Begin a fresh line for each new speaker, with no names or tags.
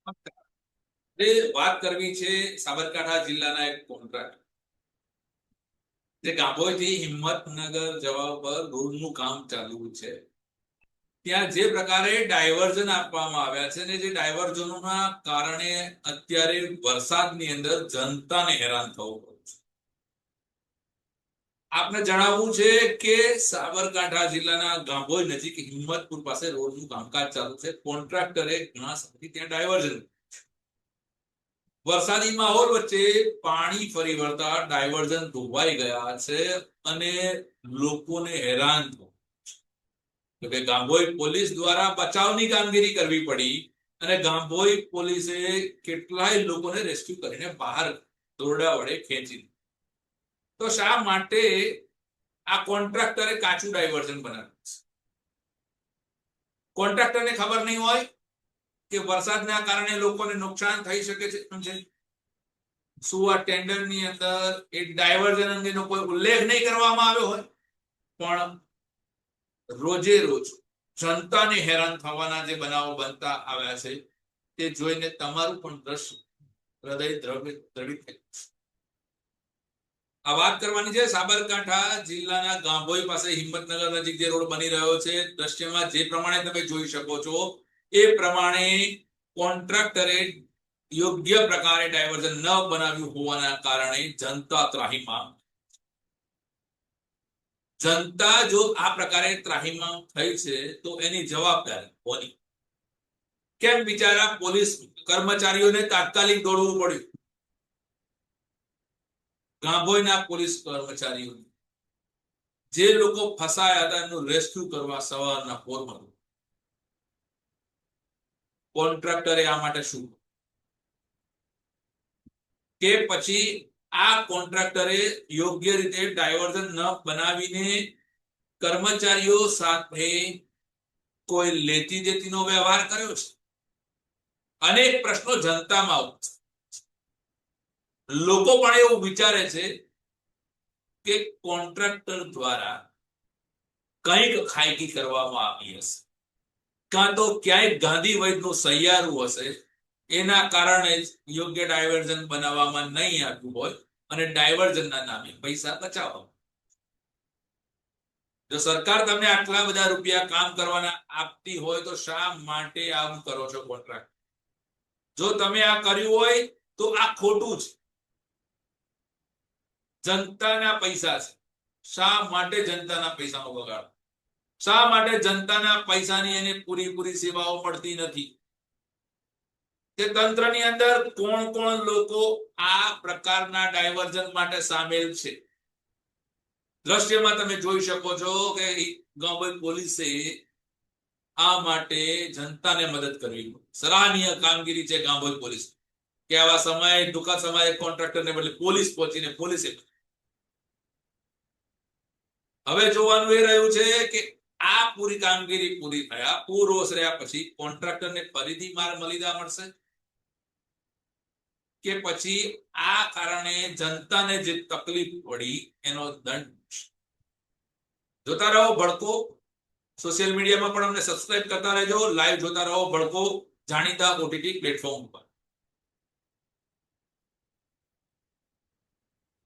વાત કરવી છે સાબરકાંઠા જિલ્લાના એક કોન્ટ્રાક્ટ જે ગાભોઈથી હિંમતનગર જવા પર રોડનું કામ ચાલુ છે. ત્યાં જે પ્રકારે ડાયવર્ઝન આપવામાં આવ્યા છે ને જે ડાયવર્ઝનોના કારણે અત્યારે વરસાદની અંદર જનતાને હેરાન થવું પડે છે. આપને જણાવવું છે કે સાબરકાંઠા જિલ્લાના ગાભોઈ નજીક હિંમતપુર પાસે રોડનું કામકાજ ચાલુ છે. કોન્ટ્રાક્ટરે ઘણા સમયથી ત્યાં ડાયવર્ઝન, વરસાદી માહોલ વચ્ચે પાણી ફરી વળતા ડાયવર્ઝન ધોવાઈ ગયા છે અને લોકોને હેરાન થવું. તો કે ગાભોઈ પોલીસ દ્વારા બચાવની કામગીરી કરવી પડી અને ગાભોઈ પોલીસે કેટલાય લોકોને રેસ્ક્યુ કરીને બહાર દોરડા વડે ખેંચી. તો શા માટે આ કોન્ટ્રાક્ટરે કાચું ડાયવર્ઝન બનાવ્યું છે? કોન્ટ્રાક્ટરને ખબર નહીં હોય કે વરસાદના કારણે લોકોને નુકસાન થઈ શકે છે? શું આ ટેન્ડરની અંદર એક ડાયવર્ઝન અંગેનો કોઈ ઉલ્લેખ નહીં કરવામાં આવ્યો હોય? પણ રોજે રોજ જનતાને હેરાન થવાના જે બનાવો બનતા આવ્યા છે તે જોઈને તમારું પણ દ્રશ્ય હૃદય દ્રવિત થઈ છે. આ વાત કરવાની છે સાબરકાંઠા જિલ્લાના ગાભોઈ પાસે હિંમતનગર નજીક જે રોડ બની રહ્યો છે. દ્રશ્યમાં જે પ્રમાણે તમે જોઈ શકો છો એ પ્રમાણે કોન્ટ્રાક્ટરે યોગ્ય પ્રકારે ડાયવર્ઝન ન બનાવ્યું હોવાના કારણે જનતા ત્રાહીમામ. જનતા જો આ પ્રકારે ત્રાહીમામ થઈ છે તો એની જવાબદારી કોની? કેમ બિચારા પોલીસ કર્મચારીઓને તાત્કાલિક દોડવું પડ્યું? ગાભોઈના પોલીસ કર્મચારીઓ જે લોકો ફસાયા હતા એનું રેસ્ક્યુ કરવા સવારના પોરમાં, કોન્ટ્રાક્ટરે આ માટે શું? કે પછી આ કોન્ટ્રાક્ટરે યોગ્ય રીતે ડાયવર્ઝન ન બનાવીને કર્મચારીઓ સાથે કોઈ લેતી દેતીનો વ્યવહાર કર્યો છે? અનેક પ્રશ્નો જનતામાં ઉઠે. લોકો પણ એવું વિચારે છે કે કોન્ટ્રાક્ટર દ્વારા કંઈક ખાયકી કરવામાં આવી હશે, કાં તો ક્યાંય ગાંધી વૈદનું સૈયારું હશે, એના કારણે યોગ્ય ડાયવર્ઝન બનાવવામાં નહીં આવ્યું હોય અને ડાયવર્ઝનના નામે પૈસા બચાવવા. જો સરકાર તમને આટલા બધા રૂપિયા કામ કરવાના આપતી હોય તો શા માટે આમ કરો છો કોન્ટ્રાક્ટ? જો તમે આ કર્યું હોય તો આ ખોટું છે. જનતાના પૈસા છે, શા માટે જનતાના પૈસાનો બગાડ? શા માટે જનતાના પૈસાની એને પૂરી સેવાઓ મળતી નથી? તે તંત્રની અંદર કોણ કોણ લોકો આ પ્રકારના ડાયવર્ઝન માટે સામેલ છે? દ્રશ્યમાં તમે જોઈ શકો છો કે ગાભોઈ પોલીસે આ માટે જનતાને મદદ કરવી. સરાહનીય કામગીરી છે ગાભોઈ પોલીસ કે આવા સમયે ટૂંકા સમયે કોન્ટ્રાક્ટરને બદલે પોલીસ પહોંચીને પોલીસે. હવે જોવાનું એ રહ્યું છે કે આ પૂરી કામગીરી પૂરી થયા, પૂરો રહ્યા પછી કોન્ટ્રાક્ટરને ફરીથી મલિદા મળશે કે પછી આ કારણે જનતાને જે તકલીફ પડી એનો દંડ? જોતા રહો ભડકો. સોશિયલ મીડિયામાં પણ અમને સબસ્ક્રાઇબ કરતા રહેજો. લાઈવ જોતા રહો ભડકો, જાણીતા ઓટીટી પ્લેટફોર્મ પર.